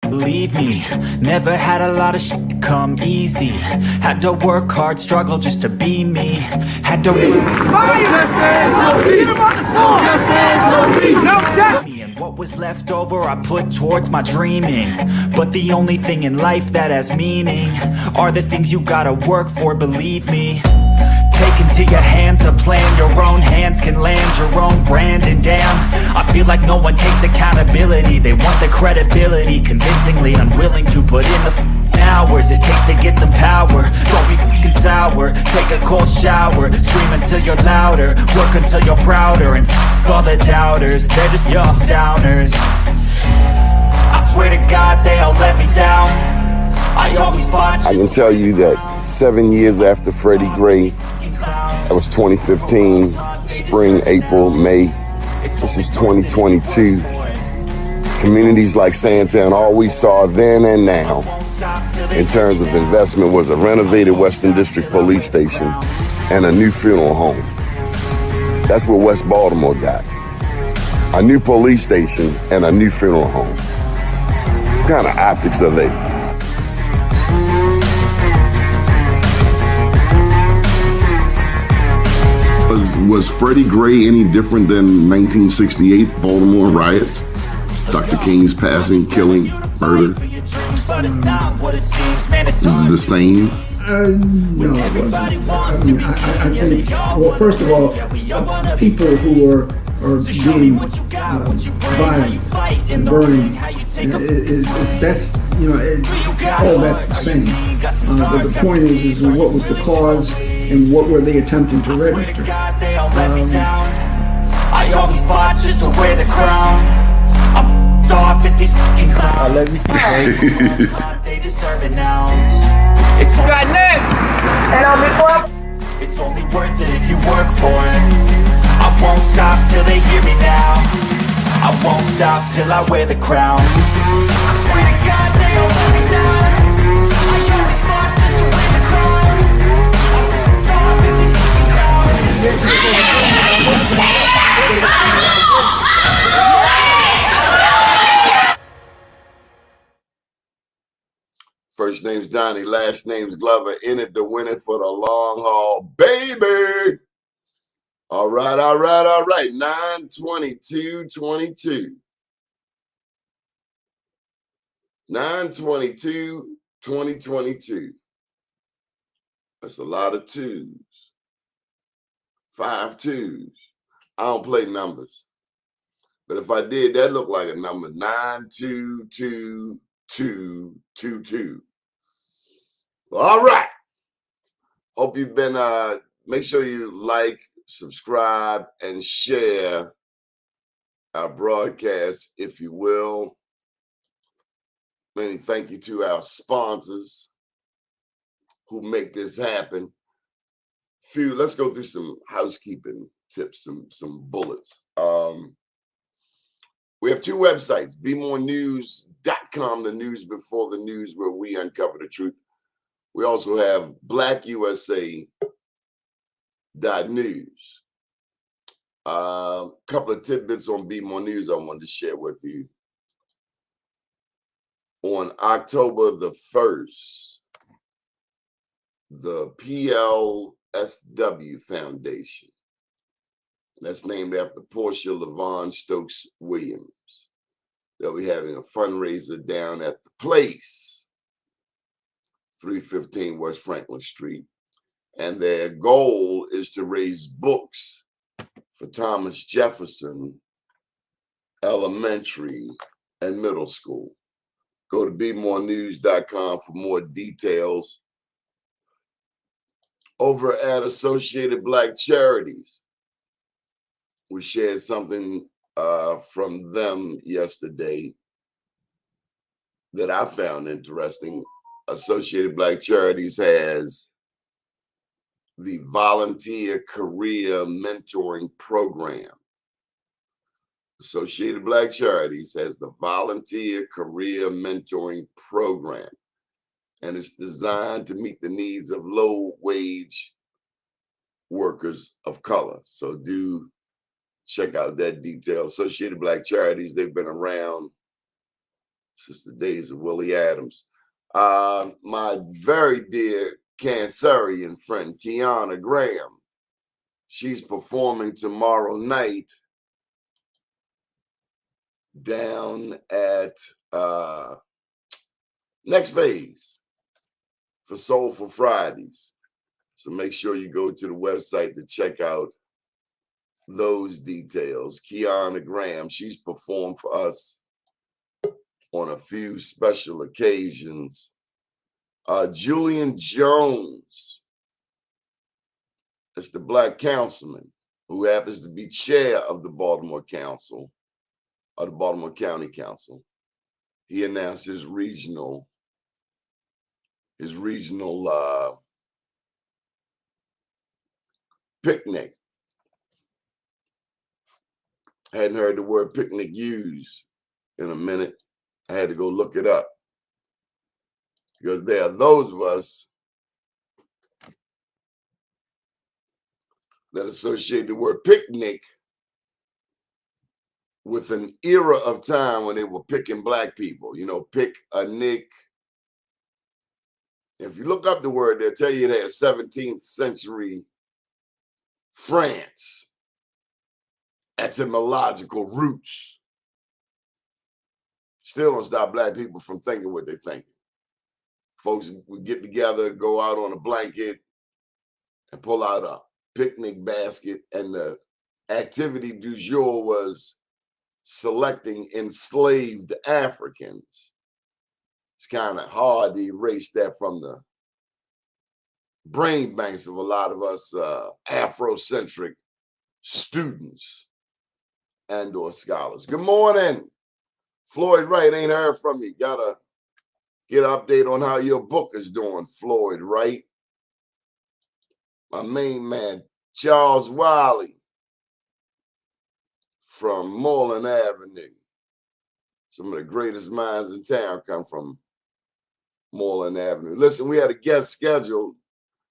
Believe me, never had a lot of shit come easy. Had to work hard, struggle just to be me. Had to and what was left over I put towards my dreaming. But the only thing in life that has meaning are the things you gotta work for, believe me. Take into your hands a plan, your own hands can land your own brand. And damn, I feel like no one takes accountability. They want the credibility, convincingly unwilling to put in the hours it takes to get some power. Don't be f***ing sour, take a cold shower. Scream until you're louder, work until you're prouder. And f*** all the doubters, they're just your downers. I swear to God they all let me down. I always fought. I can tell you that 7 years after Freddie Gray, that was 2015, spring, April, May. This is 2022. Communities like Sandtown, all we saw then and now in terms of investment was a renovated Western District Police Station and a new funeral home. That's what West Baltimore got. A new police station and a new funeral home. What kind of optics are they? Was Freddie Gray any different than 1968 Baltimore riots? Dr. King's passing, killing, murder? This is the same? No, it wasn't. I mean, I think, well, first of all, people who are being violent and burning, that's, you know, all that's the same. But the point is what was the cause and what were they attempting to register? I always fought just to wear the crown. I'm off at these fucking clowns. I love you. They deserve it now. It's Got next. And I'll be up. It's only worth it if you work for it. I won't stop till they hear me now. I won't stop till I wear the crown. I swear to God they don't let me down. I always fought just to wear the crown. I'm off at these fucking First name's Donnie, last name's Glover. In it to win it for the long haul, baby. All right. 9/22/22. 9/22/2022. That's a lot of twos. 5 twos. I don't play numbers. But if I did, that looked like a number. 92222. All right. Hope you've been, make sure you like, subscribe, and share our broadcast, if you will. Many thank you to our sponsors who make this happen. Let's go through some housekeeping tips, some bullets. We have 2 websites, bemorenews.com, the news before the news, where we uncover the truth. We also have blackusa.news. A couple of tidbits on Be More News I wanted to share with you. On October the 1st, the PLSW Foundation, that's named after Portia LaVon Stokes Williams, they'll be having a fundraiser down at the place, 315 West Franklin Street. And their goal is to raise books for Thomas Jefferson Elementary and Middle School. Go to bemorenews.com for more details. Over at Associated Black Charities, we shared something from them yesterday that I found interesting. Associated Black Charities has the Volunteer Career Mentoring Program. Associated Black Charities has the Volunteer Career Mentoring Program, and it's designed to meet the needs of low-wage workers of color. So do check out that detail. Associated Black Charities, they've been around Since the days of Willie Adams. My very dear Cancerian friend, Kiana Graham, she's performing tomorrow night down at Next Phase for Soulful Fridays. So make sure you go to the website to check out those details. Kiana Graham, she's performed for us on a few special occasions. Julian Jones, that's the black councilman who happens to be chair of the Baltimore Council, or the Baltimore County Council. He announced his regional picnic. Hadn't heard the word picnic used in a minute. I had to go look it up because there are those of us that associate the word picnic with an era of time when they were picking black people. You know, pick a nick. If you look up the word, they'll tell you it has 17th century France etymological roots. Still don't stop black people from thinking what they're thinking. Folks would get together, go out on a blanket, and pull out a picnic basket, and the activity du jour was selecting enslaved Africans. It's kind of hard to erase that from the brain banks of a lot of us Afrocentric students and or scholars. Good morning. Floyd Wright, ain't heard from you. Gotta get an update on how your book is doing, Floyd Wright. My main man, Charles Wiley from Moreland Avenue. Some of the greatest minds in town come from Moreland Avenue. Listen, we had a guest scheduled,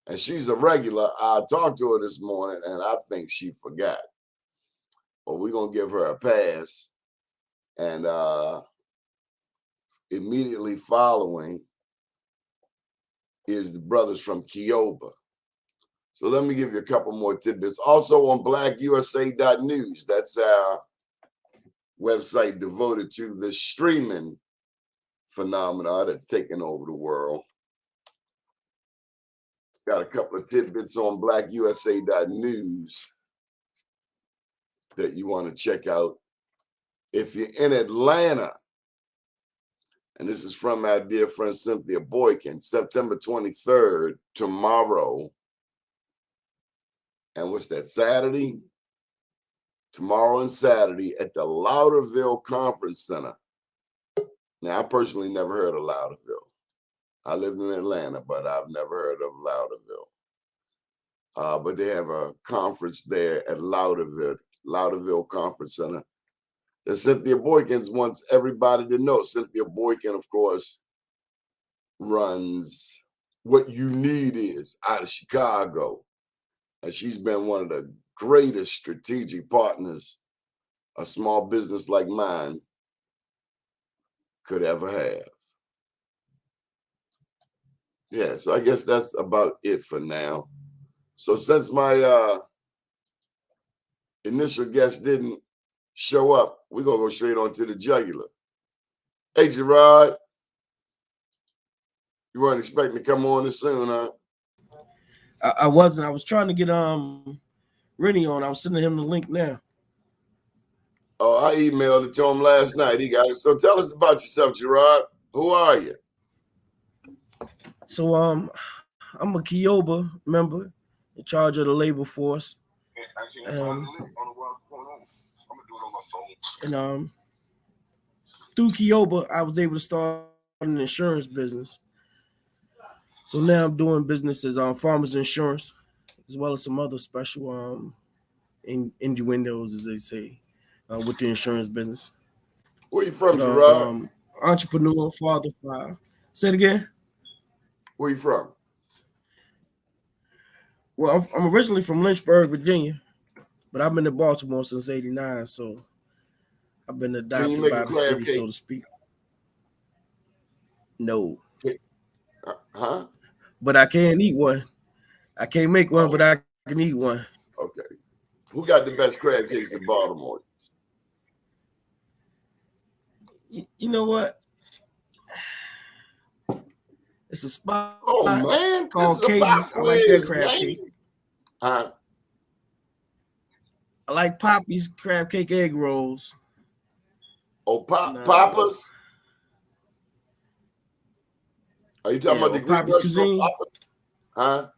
and she's a regular. I talked to her this morning, and I think she forgot. But we're going to give her a pass. And immediately following is the brothers from KIOBA. So let me give you a couple more tidbits. Also on blackusa.news, that's our website devoted to the streaming phenomena that's taken over the world. Got a couple of tidbits on blackusa.news that you want to check out. If you're in Atlanta, and this is from our dear friend Cynthia Boykin, September 23rd, tomorrow. And what's that, Saturday? Tomorrow and Saturday at the Lauderville Conference Center. Now, I personally never heard of Lauderville. I lived in Atlanta, but I've never heard of Lauderville. But they have a conference there at Lauderville Conference Center. And Cynthia Boykin wants everybody to know. Cynthia Boykin, of course, runs What You Need Is out of Chicago. And she's been one of the greatest strategic partners a small business like mine could ever have. Yeah, so I guess that's about it for now. So since my initial guest didn't show up, we're going to go straight on to the jugular. Hey, Gerard. You weren't expecting to come on this soon, huh? I wasn't. I was trying to get Renny on. I was sending him the link now. Oh, I emailed it to him last night. He got it. So tell us about yourself, Gerard. Who are you? So I'm a KIOBA member in charge of the labor force. And through KIOBA, I was able to start an insurance business. So now I'm doing businesses on farmers insurance, as well as some other special innuendos, as they say, with the insurance business. Where you from, Gerard? Entrepreneur, father, five. Say it again. Where you from? Well, I'm originally from Lynchburg, Virginia, but I've been in Baltimore since '89, so I've been adopted by the city, so to speak. No, Huh? but I can eat one. I can't make one, Oh, but I can eat one. okay. Who got the best crab cakes in Baltimore? You know what? It's a spot Oh man, this called is a pop Katie's. I like that quiz, crab cake. man. Huh? I like Poppy's crab cake egg rolls. Oh, No. Papa's? Are you talking Yeah, about the or Greek Poppy's restaurant Cuisine. Papa? Huh?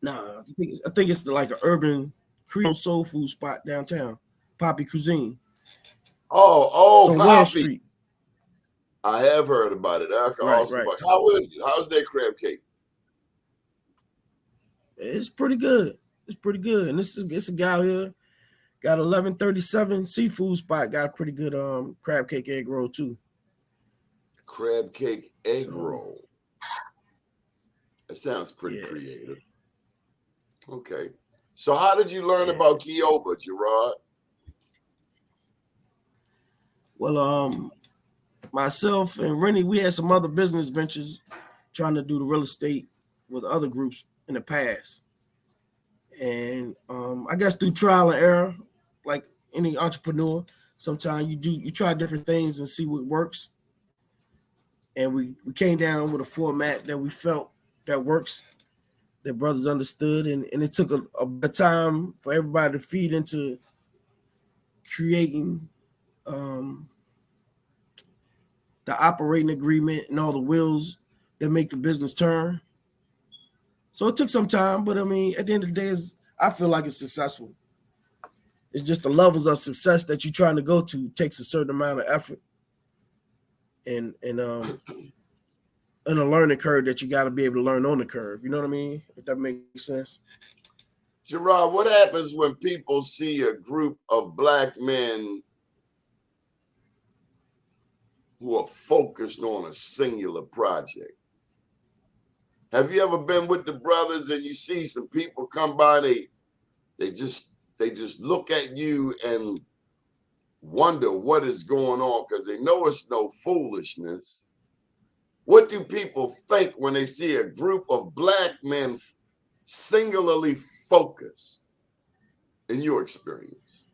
No, I think it's like an urban Creole soul food spot downtown. Poppy Cuisine. Oh, It's on Wells Poppy. Street. I have heard about it. I can Right, also right. about. How is it? How's their crab cake? It's pretty good. It's pretty good. And it's a guy here. Got 1137 seafood spot. Got a pretty good crab cake egg roll too. Crab cake egg So, roll. That sounds pretty yeah. creative. Okay. So how did you learn about KIOBA, Gerard? Well, myself and Renny, we had some other business ventures trying to do the real estate with other groups in the past. And I guess through trial and error, like any entrepreneur, sometimes you try different things and see what works. And we came down with a format that we felt that works, that brothers understood, and it took a bit of time for everybody to feed into creating the operating agreement and all the wheels that make the business turn. So it took some time, but I mean, at the end of the day, I feel like it's successful. It's just the levels of success that you're trying to go to takes a certain amount of effort and a learning curve that you got to be able to learn on the curve. You know what I mean? If that makes sense. Gerard, what happens when people see a group of black men who are focused on a singular project? Have you ever been with the brothers and you see some people come by, they just look at you and wonder what is going on because they know it's no foolishness. What do people think when they see a group of black men singularly focused, in your experience?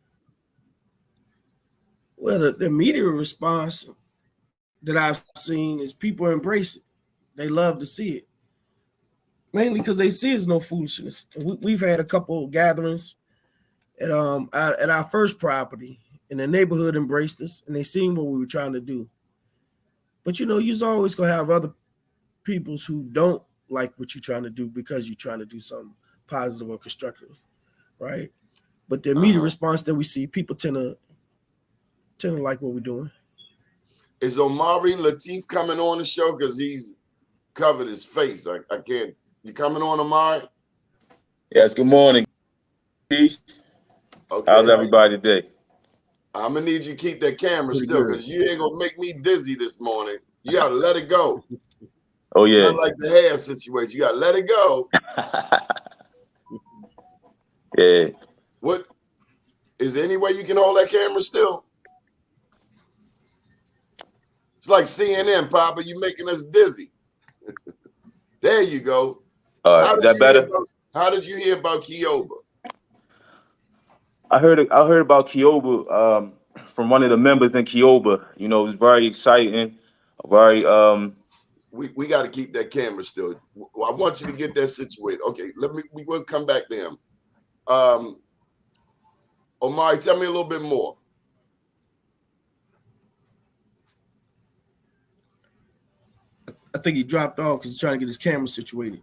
Well, the media response that I've seen is people embrace it. They love to see it. Mainly because they see it's no foolishness. We've had a couple of gatherings at our first property, and the neighborhood embraced us, and they seen what we were trying to do. But you're always gonna have other peoples who don't like what you're trying to do because you're trying to do something positive or constructive, right? But the immediate response that we see, people tend to like what we're doing. Is Omari Latif coming on the show? Because he's covered his face. I can't. You coming on, Omari? Yes, good morning, Keith. Okay. How's everybody today? I'm going to need you to keep that camera Pretty still good. because you ain't going to make me dizzy this morning. You got to let it go. Oh, yeah. Not like the hair situation. You got to let it go. Yeah. What? Is there any way you can hold that camera still? It's like CNN, Papa. You making us dizzy. There you go. Is that better? How did you hear about KIOBA? I heard about KIOBA from one of the members in KIOBA. You know, it was very exciting. Very We got to keep that camera still. I want you to get that situated. Okay, we will come back to him. Omari, tell me a little bit more. I think he dropped off because he's trying to get his camera situated.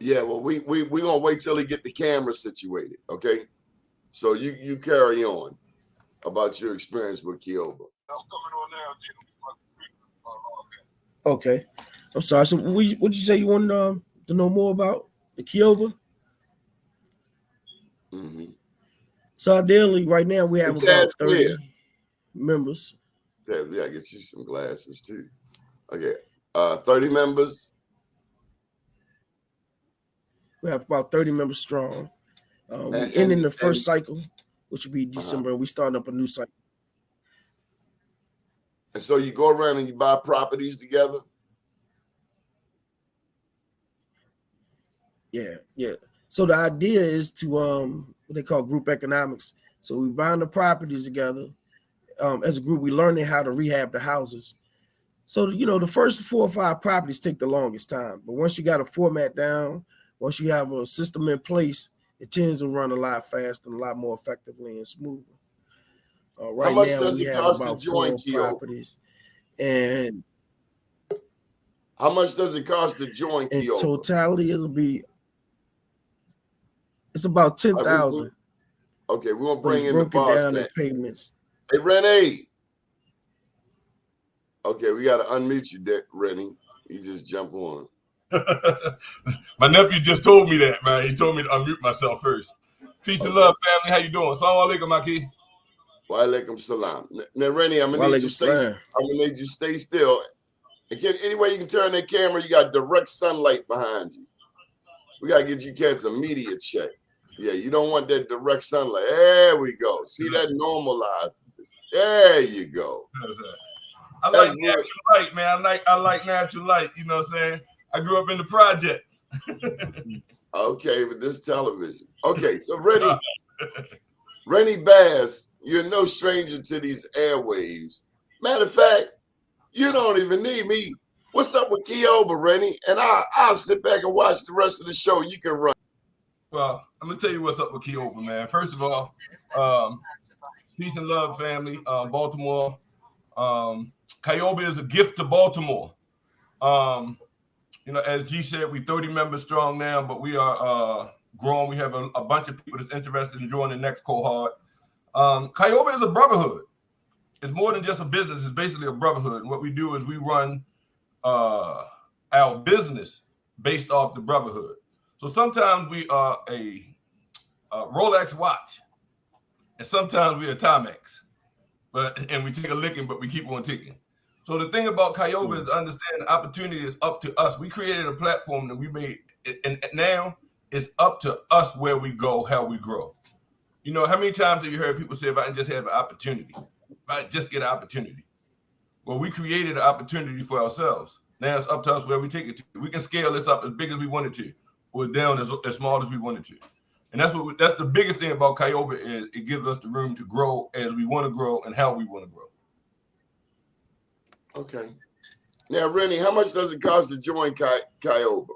Yeah, well, we gonna wait till he get the camera situated. Okay, so you carry on about your experience with KIOBA. I'm coming on now. Okay, I'm sorry. So, what'd you say you wanted to know more about the KIOBA? Mm-hmm. So ideally, right now we have about 30 members. Yeah, I get you some glasses too. Okay, 30 members. We have about 30 members strong. We ending the first cycle, which will be December. We starting up a new cycle. And so you go around and you buy properties together? Yeah. So the idea is to what they call group economics. So we buying the properties together. As a group, we learning how to rehab the houses. So the first 4 or 5 properties take the longest time, but once you got a format down, once you have a system in place, it tends to run a lot faster and a lot more effectively and smoother. How Right much now, does we it have cost to about join 4 KIOBA? properties, and How much does it cost to join in KIOBA? totality, it's about 10,000. Okay, we're gonna But it's bring in the broken boss down man. in payments. Hey, Renny. Okay, we gotta unmute you, Renny. You just jump on. My nephew just told me that, man. He told me to unmute myself first. Peace and love, family. How you doing? Assalamu alaikum, Maki. Wa alaikum salam. Now, Renny, I'm gonna need you to stay still. Any way you can turn that camera, you got direct sunlight behind you. We gotta get you cats immediate check. Yeah, you don't want that direct sunlight. There we go. See, that normalizes it. There you go. I like natural light, man. I like natural light. You know what I'm saying? I grew up in the projects. Okay, with this television. Okay, so Renny Bass, you're no stranger to these airwaves. Matter of fact, you don't even need me. What's up with KIOBA, Renny? And I'll sit back and watch the rest of the show. You can run. Well, I'm gonna tell you what's up with KIOBA, man. First of all, peace and love, family. Baltimore. KIOBA is a gift to Baltimore. As G said, we 30 members strong now, but we are growing. We have a bunch of people that's interested in joining the next cohort. KIOBA is a brotherhood. It's more than just a business. It's basically a brotherhood. And what we do is we run our business based off the brotherhood. So sometimes we are a Rolex watch, and sometimes we're a Timex. And we take a licking, but we keep on ticking. So the thing about KIOBA is to understand the opportunity is up to us. We created a platform that we made, and now it's up to us where we go, how we grow. You know, how many times have you heard people say, if I can just have an opportunity, if I just get an opportunity? Well, we created an opportunity for ourselves. Now it's up to us where we take it to. We can scale this up as big as we wanted to, or down as small as we wanted to. And that's the biggest thing about KIOBA is it gives us the room to grow as we want to grow and how we want to grow. Okay. Now, Renny, how much does it cost to join KIOBA?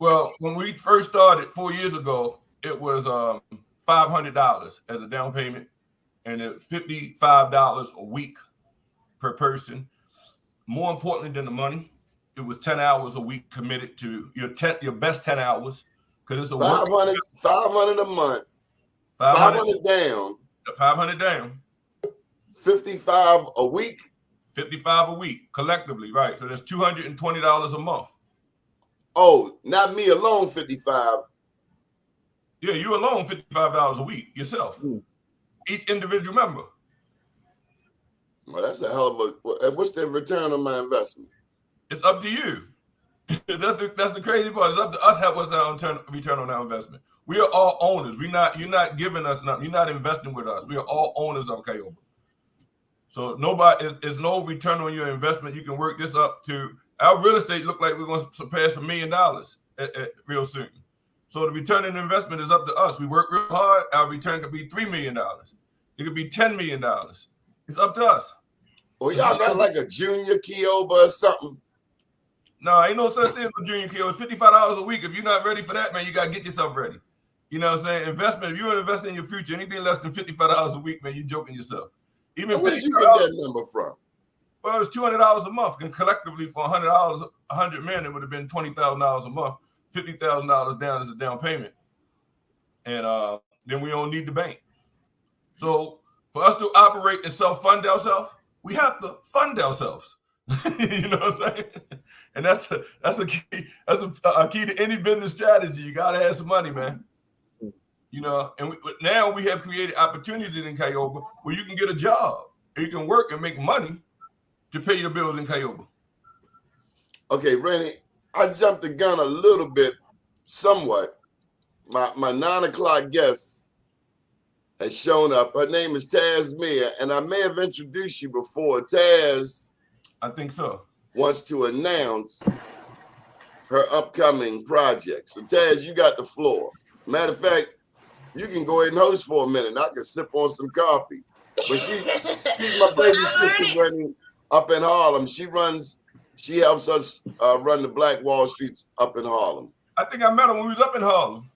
Well, when we first started 4 years ago, it was $500 as a down payment, and it's $55 a week per person. More importantly than the money, it was 10 hours a week committed to your best 10 hours. Because it's a 500 a month, 500 down, 500 down, 55 a week, 55 a week collectively, right? So that's $220 a month. Oh, not me alone, 55. Yeah, you alone, $55 a week yourself, each individual member. Well, that's a hell of a. What's the return on my investment? It's up to you. That's the crazy part. It's up to us what's our return on our investment. We are all owners. You're not giving us nothing. You're not investing with us. We are all owners of KIOBA. So there's no return on your investment. You can work this up to our real estate. Look like we're going to surpass $1 million real soon. So the return on investment is up to us. We work real hard. Our return could be $3 million. It could be $10 million. It's up to us. Well, y'all got like a junior KIOBA or something. No, ain't no such thing as a junior KIOBA. It's $55 a week. If you're not ready for that, man, you got to get yourself ready. You know what I'm saying? Investment, if you're investing in your future, anything less than $55 a week, man, you're joking yourself. Even where did you get that number from? Well, it's $200 a month. And collectively for $100, 100 men, it would have been $20,000 a month. $50,000 down as a down payment. And then we don't need the bank. So for us to operate and self-fund ourselves, we have to fund ourselves. You know what I'm saying? And that's a key. That's a key to any business strategy. You gotta have some money, man. You know, and now we have created opportunities in KIOBA where you can get a job, and you can work and make money to pay your bills in KIOBA. Okay, Renny, I jumped the gun a little bit, somewhat. My 9 o'clock guest has shown up. Her name is Tasemere, and I may have introduced you before. Taz, I think so, wants to announce her upcoming project. So Taz, you got the floor. Matter of fact, you can go ahead and host for a minute. And I can sip on some coffee. But she's my baby sister, Renny, up in Harlem. She helps us run the Black Wall Streets up in Harlem. I think I met her when we was up in Harlem.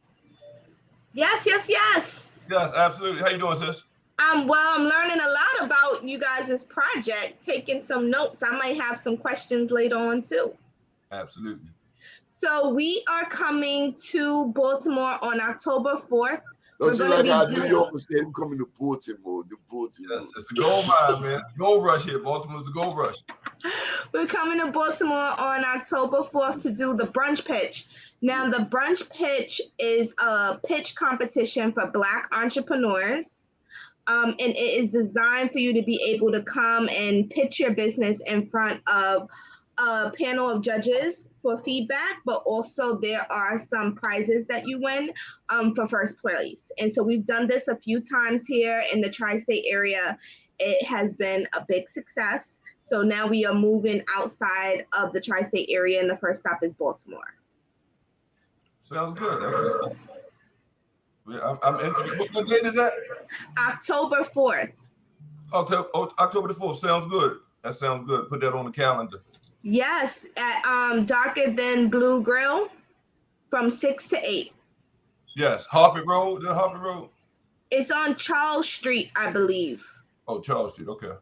Yes. Yes, absolutely. How you doing, sis? Well, I'm learning a lot about you guys' project, taking some notes. I might have some questions later on too. Absolutely. So we are coming to Baltimore on October 4th. Don't you like how New York said we're coming to Baltimore? Yes, it's the gold mine, man. Gold rush here. Baltimore's the gold rush. We're coming to Baltimore on October 4th to do the brunch pitch. Now, the brunch pitch is a pitch competition for Black entrepreneurs. And it is designed for you to be able to come and pitch your business in front of a panel of judges for feedback, but also there are some prizes that you win for first place. And so we've done this a few times here in the tri-state area. It has been a big success. So now we are moving outside of the tri-state area, and the first stop is Baltimore. Sounds good. I'm into it. What date is that? October 4th. October the 4th. Sounds good. That sounds good. Put that on the calendar. Yes, at Darker Than Blue Grill from 6 to 8. Yes, Harford Road. The Harford Road. It's on Charles Street, I believe. Oh, Charles Street. Okay.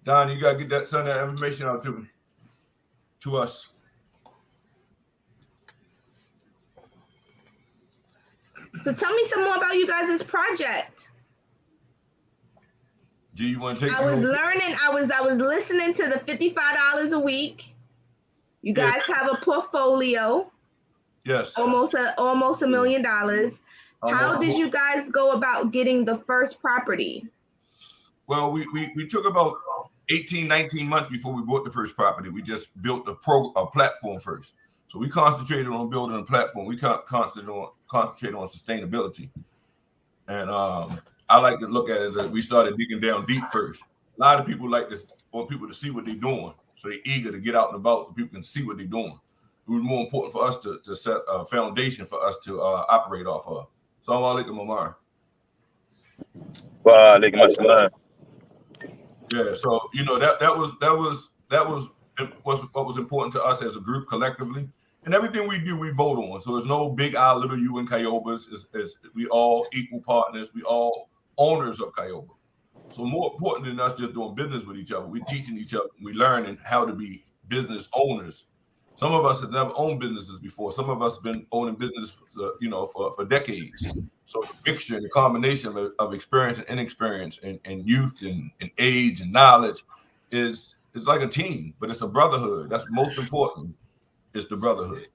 Don, you gotta get send that information out to us. So tell me some more about you guys' project. Do you want to take? I was learning. I was listening to the $55 a week. You guys have a portfolio. Yes. Almost $1 million. How did you guys go about getting the first property? Well, we took about 18, 19 months before we bought the first property. We just built a platform first. So we concentrated on building a platform. We concentrated on sustainability. And I like to look at it that we started digging down deep first. A lot of people want people to see what they're doing. So they're eager to get out and about so people can see what they're doing. It was more important for us to set a foundation for us to operate off of. Assalamu alaikum, Omar. Wa alaikum assalam. Yeah, so that was what was important to us as a group collectively. And everything we do, we vote on. So there's no big I, little you in KIOBAs. We all equal partners. We all owners of KIOBA. So more important than us just doing business with each other, we're teaching each other. We're learning how to be business owners. Some of us have never owned businesses before. Some of us have been owning business, for decades. So the mixture and the combination of experience and inexperience and youth and age and knowledge is like a team, but it's a brotherhood. That's most important. It's the brotherhood.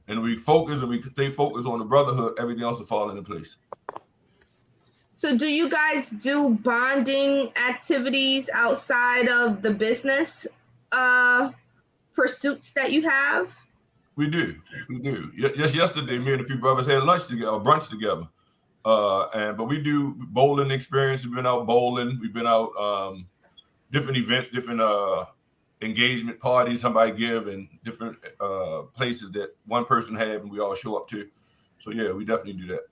And we focus and we stay focused on the brotherhood, everything else will fall into place. So do you guys do bonding activities outside of the business pursuits that you have? We do. Just yesterday, me and a few brothers had brunch together. But we do bowling experience. We've been out bowling. We've been out different events, different engagement parties somebody give, and different places that one person have and we all show up to. So yeah, we definitely do that.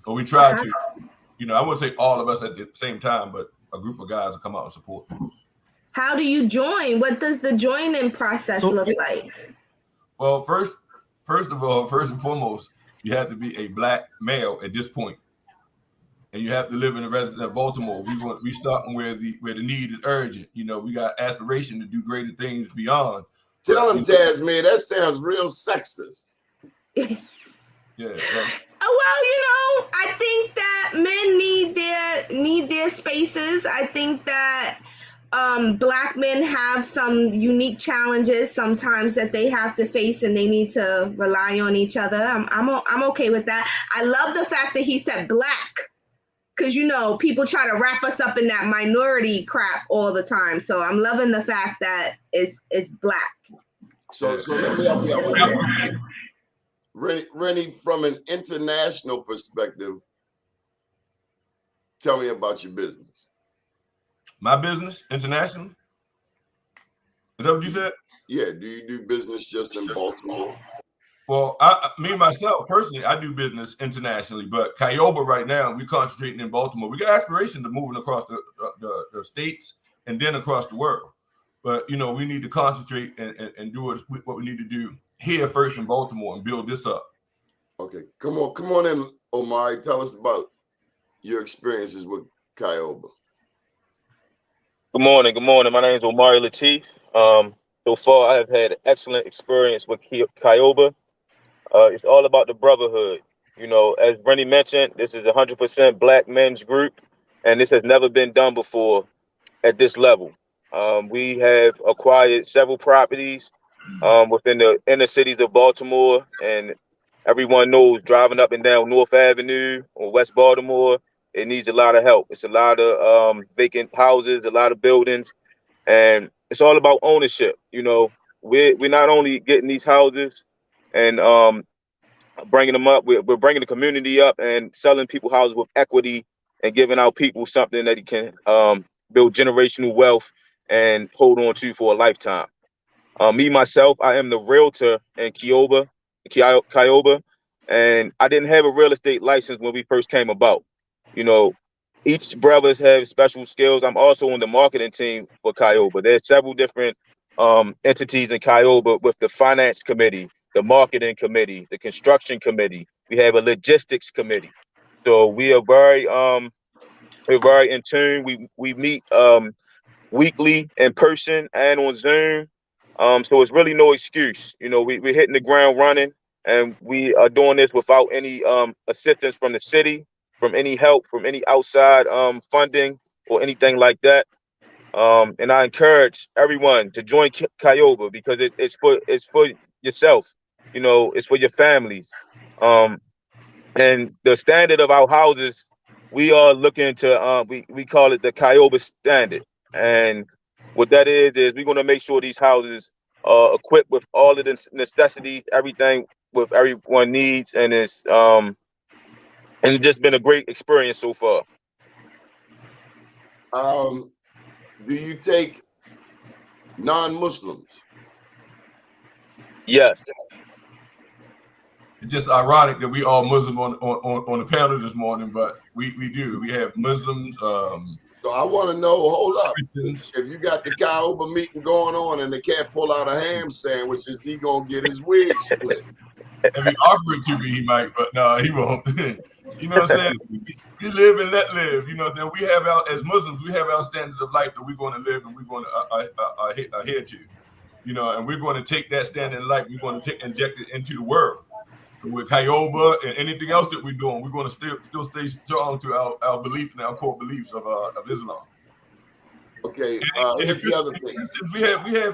Or we try to. I wouldn't say all of us at the same time, but a group of guys will come out and support. How do you join? What does the joining process look like? Well, first and foremost, you have to be a Black male at this point, and you have to live in the resident of Baltimore. We starting where the need is urgent. We got aspiration to do greater things beyond. Tell him, Tasemere, that sounds real sexist. Yeah. Well, I think that men need their spaces. I think that Black men have some unique challenges sometimes that they have to face, and they need to rely on each other. I'm okay with that. I love the fact that he said Black, because people try to wrap us up in that minority crap all the time. So I'm loving the fact that it's Black. So let me help you out with that. Renny, from an international perspective, tell me about your business. My business, internationally? Is that what you said? Yeah, do you do business just in Baltimore? Well, me myself personally, I do business internationally, but KIOBA right now, we're concentrating in Baltimore. We got aspirations of moving across the states and then across the world. But, you know, we need to concentrate and do what we need to do here first in Baltimore and build this up. Okay, come on in, Omari. Tell us about your experiences with KIOBA. Good morning. Good morning. My name is Omari Latif. So far, I have had an excellent experience with KIOBA. It's all about the brotherhood. You know, as Renny mentioned, this is 100% Black men's group, and this has never been done before at this level. We have acquired several properties within the inner cities of Baltimore, and everyone knows driving up and down North Avenue or West Baltimore, it needs a lot of help. It's a lot of vacant houses, a lot of buildings, and it's all about ownership. You know, we're not only getting these houses and bringing them up, we're bringing the community up and selling people houses with equity and giving our people something that can build generational wealth and hold on to for a lifetime. Me, myself, I am the realtor in KIOBA, and I didn't have a real estate license when we first came about. You know, each brothers have special skills. I'm also on the marketing team for KIOBA. There's several different entities in KIOBA with the finance committee, the marketing committee, the construction committee. We have a logistics committee. So we are we're very in tune. We meet weekly in person and on Zoom. So it's really no excuse. You know, we're hitting the ground running, and we are doing this without any assistance from the city, from any help, from any outside funding or anything like that. And I encourage everyone to join KIOBA because it's for yourself. You know, it's for your families. And the standard of our houses, we are looking to we call it the KIOBA standard. And what that is we're going to make sure these houses are equipped with all of the necessities, everything with everyone needs, and it's just been a great experience so far. Do you take non-Muslims? Yes. It's just ironic that we all Muslim on the panel this morning, but we do. We have Muslims. So I want to know, hold up, Christians. if you got the KIOBA meeting going on and the cat pull out a ham sandwich, is he going to get his wig split? If he offer it to me, he might, but no, he won't. You know what I'm saying? You live and let live. You know what I'm saying? We have as Muslims, we have our standard of life that we're going to live and we're going to adhere to. You know, and we're going to take that standard of life, we're going to inject it into the world. With KIOBA and anything else that we're doing, we're going to still stay strong to our belief and our core beliefs of Islam. Okay, here's the other thing.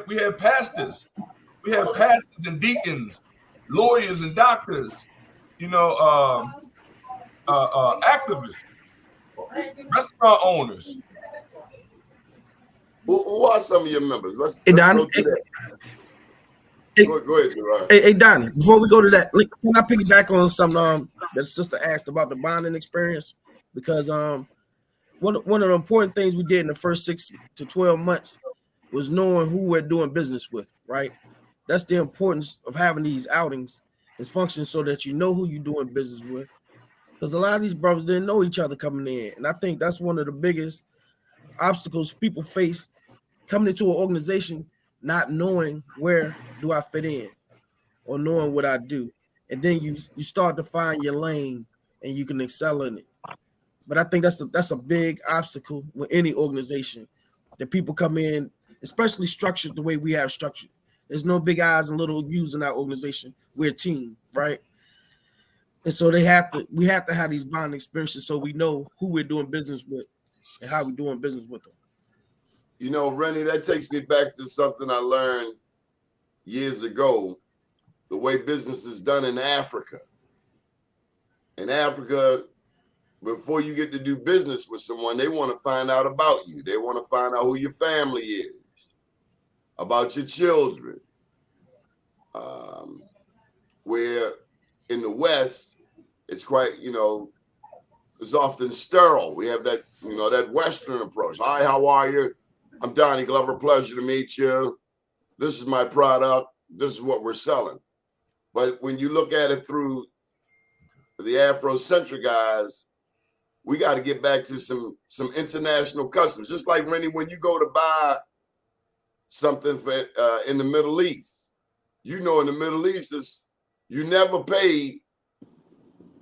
We have pastors, and deacons, lawyers and doctors, you know, activists, restaurant owners. Who are some of your members? Let's go through that. Go ahead, Gerard. Hey, Donnie, before we go to that, can I piggyback on something that the sister asked about the bonding experience? Because one of the important things we did in the first 6 to 12 months was knowing who we're doing business with, right? That's the importance of having these outings, this function, so that you know who you're doing business with. Because a lot of these brothers didn't know each other coming in. And I think that's one of the biggest obstacles people face coming into an organization, not knowing where do I fit in or knowing what I do. And then you start to find your lane and you can excel in it. But I think that's a big obstacle with any organization, that people come in, especially structured the way we have structured. There's no big I's and little U's in our organization. We're a team, right? And so we have to have these bonding experiences so we know who we're doing business with and how we're doing business with them. You know, Renny, that takes me back to something I learned years ago, the way business is done in Africa. In Africa, before you get to do business with someone, they want to find out about you. They want to find out who your family is, about your children. Where in the West, it's quite, you know, it's often sterile. We have that, you know, that Western approach. Hi, how are you? I'm Donnie Glover. Pleasure to meet you. This is my product. This is what we're selling. But when you look at it through the Afrocentric eyes, we got to get back to some international customs. Just like Renny, when you go to buy something for in the Middle East, you know, in the Middle East, you never pay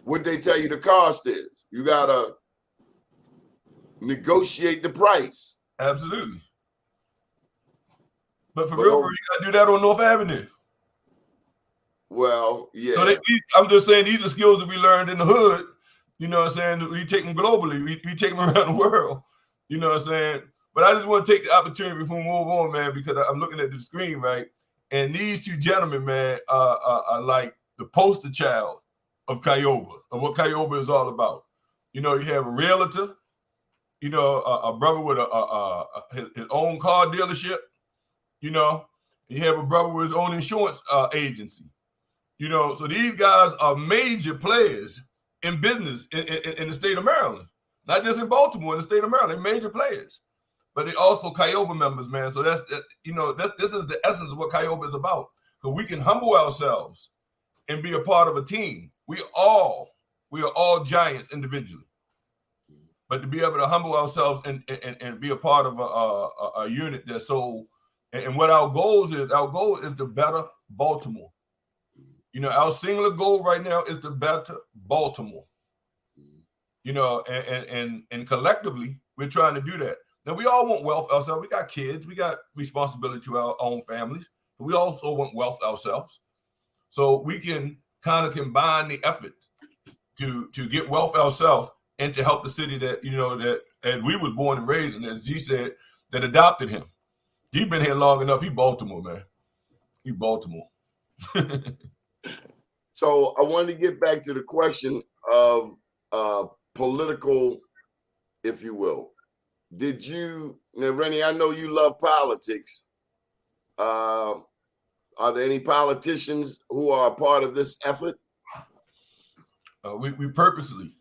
what they tell you the cost is. You gotta negotiate the price. Absolutely. But for real, you gotta do that on North Avenue. Well, yeah. So I'm just saying these are skills that we learned in the hood. You know what I'm saying? We take them globally. We take them around the world. You know what I'm saying? But I just want to take the opportunity before we move on, man, because I'm looking at the screen, right? And these two gentlemen, man, are like the poster child of KIOBA, of what KIOBA is all about. You know, you have a realtor, you know, a brother with his own car dealership, you know, you have a brother with his own insurance agency. You know, so these guys are major players in business in the state of Maryland, not just in Baltimore, in the state of Maryland, major players. But they also KIOBA members, man. So this is the essence of what KIOBA is about. Because we can humble ourselves and be a part of a team. We are all giants individually. But to be able to humble ourselves and be a part of a unit that's so, and what our goal is to better Baltimore. You know, our singular goal right now is to better Baltimore. You know, and collectively, we're trying to do that. Now, we all want wealth ourselves. We got kids. We got responsibility to our own families. But we also want wealth ourselves. So we can kind of combine the effort to get wealth ourselves and to help the city that, you know, that and we was born and raised in, as G said, that adopted him. G been here long enough. He Baltimore, man. He Baltimore. So I wanted to get back to the question of political, if you will. Did you, now, Renny, I know you love politics. Are there any politicians who are a part of this effort? We purposely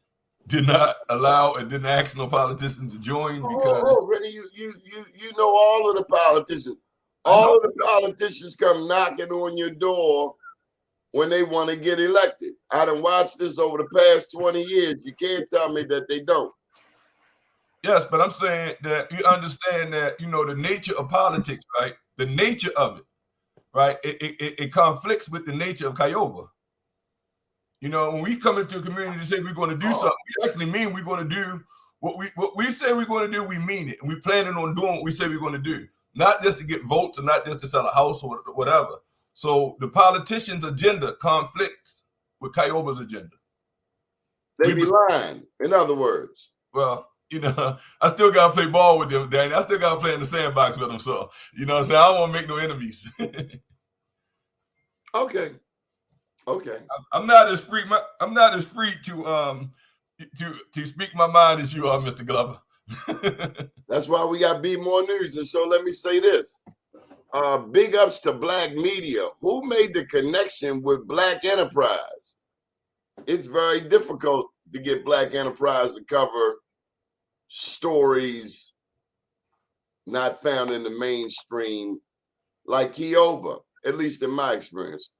did not allow and didn't ask no politicians to join because Renny, you know all of the politicians. All of the politicians come knocking on your door when they want to get elected. I done watched this over the past 20 years. You can't tell me that they don't. Yes, but I'm saying that you understand that, you know, the nature of politics, right? The nature of it, right? It conflicts with the nature of KIOBA. You know, when we come into a community to say we're going to do something, we actually mean we're going to do what we say we're going to do. We mean it, and we planning on doing what we say we're going to do, not just to get votes or not just to sell a house or whatever. So the politician's agenda conflicts with KIOBA's agenda. They be lying, in other words. Well, you know, I still got to play ball with them, Danny. I still got to play in the sandbox with them. So, you know what I'm saying? I don't want to make no enemies. Okay. I'm not as free. I'm not as free to speak my mind as you are, Mr. Glover. That's why we got Be More News. And so let me say this. Big ups to Black media. Who made the connection with Black Enterprise? It's very difficult to get Black Enterprise to cover stories not found in the mainstream like KIOBA, at least in my experience.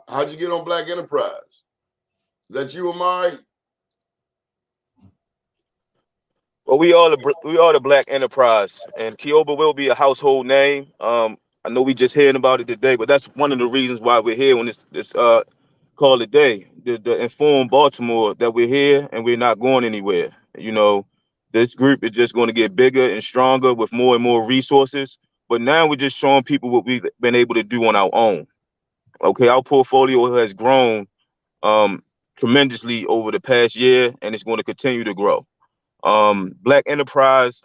How'd you get on Black Enterprise? Is that you, Amari? Well, we are the Black Enterprise, and KIOBA will be a household name. I know we just hearing about it today, but that's one of the reasons why we're here on this call today, to inform Baltimore that we're here and we're not going anywhere. You know, this group is just going to get bigger and stronger with more and more resources. But now we're just showing people what we've been able to do on our own. Okay, our portfolio has grown tremendously over the past year, and it's going to continue to grow. Black Enterprise,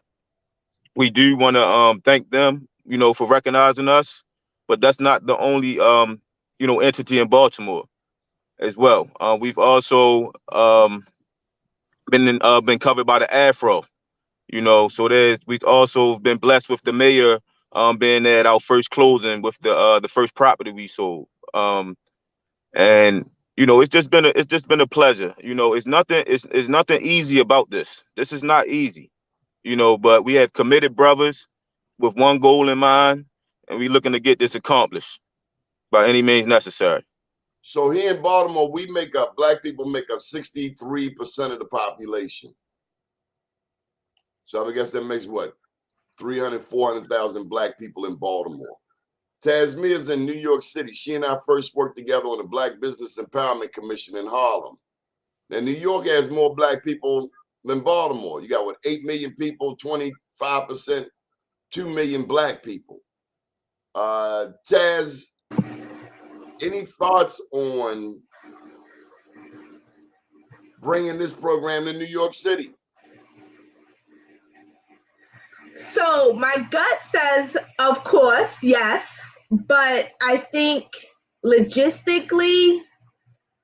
we do want to thank them, you know, for recognizing us, but that's not the only you know, entity in Baltimore as well. We've also been covered by the Afro, you know, so we've also been blessed with the mayor being at our first closing with the first property we sold. And it's just been a pleasure. It's nothing easy about this. This is not easy, but we have committed brothers with one goal in mind, and we looking to get this accomplished by any means necessary. So here in Baltimore, black people make up 63% of the population. So I guess that makes what? 400,000 black people in Baltimore. Tasemere's in New York City. She and I first worked together on the Black Business Empowerment Commission in Harlem. Now, New York has more black people than Baltimore. You got 8 million people, 25%, 2 million black people. Taz, any thoughts on bringing this program to New York City? So my gut says, of course, yes. But I think logistically,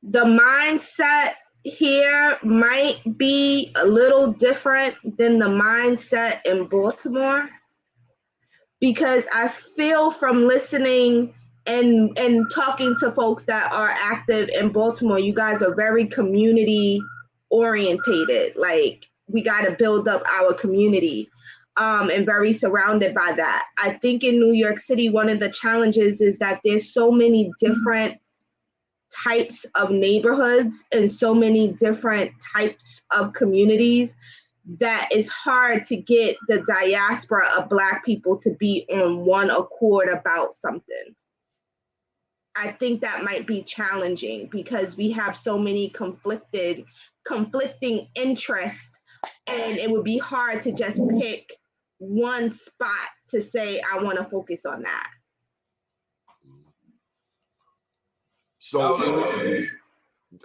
the mindset here might be a little different than the mindset in Baltimore. Because I feel from listening and talking to folks that are active in Baltimore, you guys are very community orientated. Like, we got to build up our community, and very surrounded by that. I think in New York City, one of the challenges is that there's so many different types of neighborhoods and so many different types of communities that it's hard to get the diaspora of Black people to be on one accord about something. I think that might be challenging because we have so many conflicting interests, and it would be hard to just pick one spot to say, I want to focus on that. So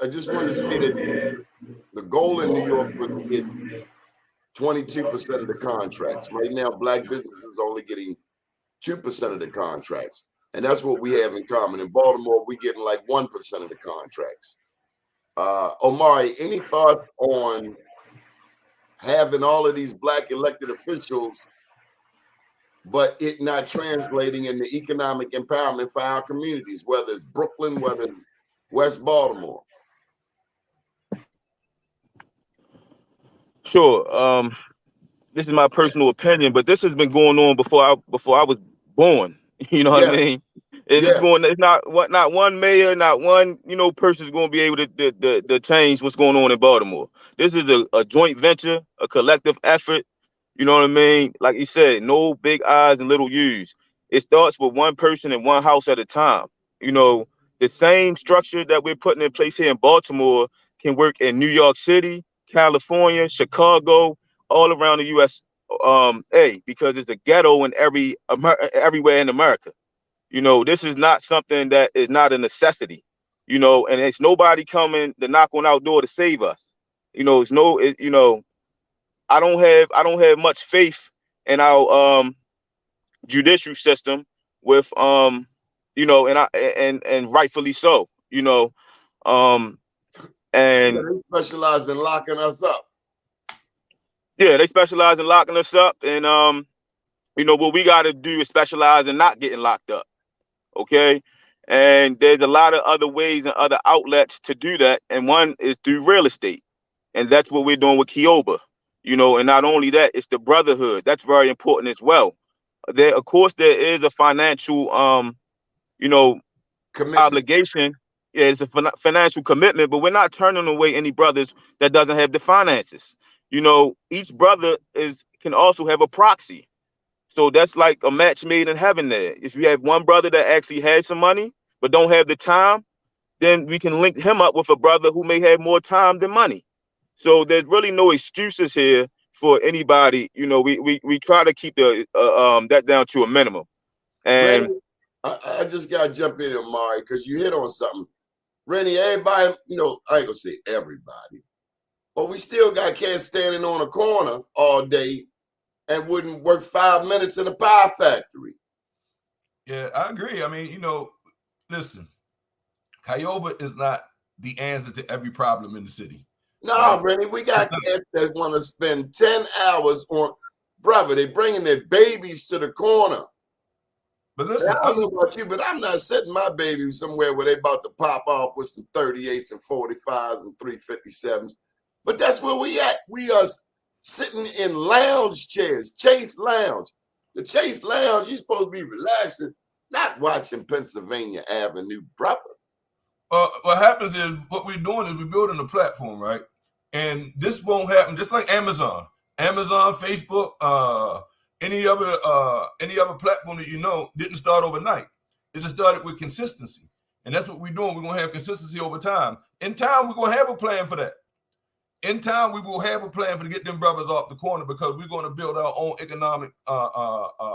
I just want to say that the goal in New York was to get 22% of the contracts. Right now, Black businesses is only getting 2% of the contracts. And that's what we have in common. In Baltimore, we're getting like 1% of the contracts. Omari, any thoughts on having all of these Black elected officials, but it not translating into economic empowerment for our communities, whether it's Brooklyn, whether it's West Baltimore? Sure. This is my personal opinion, but this has been going on before I was born. You know what I mean? It's not one mayor, not one person is going to be able to change what's going on in Baltimore. This is a joint venture, a collective effort. You know what I mean? Like you said, no big I's and little U's. It starts with one person and one house at a time. The same structure that we're putting in place here in Baltimore can work in New York City, California, Chicago, all around the U.S. Because it's a ghetto in everywhere in America. This is not something that is not a necessity. And it's nobody coming to knock on our door to save us. I don't have much faith in our judicial system with and rightfully so. And they specialize in locking us up. Yeah, they specialize in locking us up, and what we got to do is specialize in not getting locked up. Okay, and there's a lot of other ways and other outlets to do that, and one is through real estate, and that's what we're doing with KIOBA. And not only that, it's the brotherhood. That's very important as well. Of course, there is a financial, obligation. Yeah, it's a financial commitment, but we're not turning away any brothers that doesn't have the finances. Each brother can also have a proxy. So that's like a match made in heaven there. If you have one brother that actually has some money but don't have the time, then we can link him up with a brother who may have more time than money. So there's really no excuses here for anybody. We try to keep that down to a minimum. And Renny, I just got to jump in, Omari, because you hit on something. Renny, everybody, I ain't going to say everybody, but we still got cats standing on a corner all day and wouldn't work 5 minutes in a pie factory. Yeah, I agree. I mean, listen, KIOBA is not the answer to every problem in the city. No, Renny, we got cats that want to spend 10 hours on, brother, they bringing their babies to the corner But listen, I don't know about you, but I'm not setting my baby somewhere where they about to pop off with some 38s and 45s and 357s. But that's where we at. We are sitting in lounge chairs, Chase Lounge. The Chase Lounge, you're supposed to be relaxing, not watching Pennsylvania Avenue, brother. What happens is what we're doing is we're building a platform, right? And this won't happen just like Amazon, Facebook, any other platform that you know didn't start overnight. It just started with consistency. And that's what we're doing. We're gonna have consistency over time. In time, we're gonna have a plan for that. In time, we will have a plan for to get them brothers off the corner because we're gonna build our own economic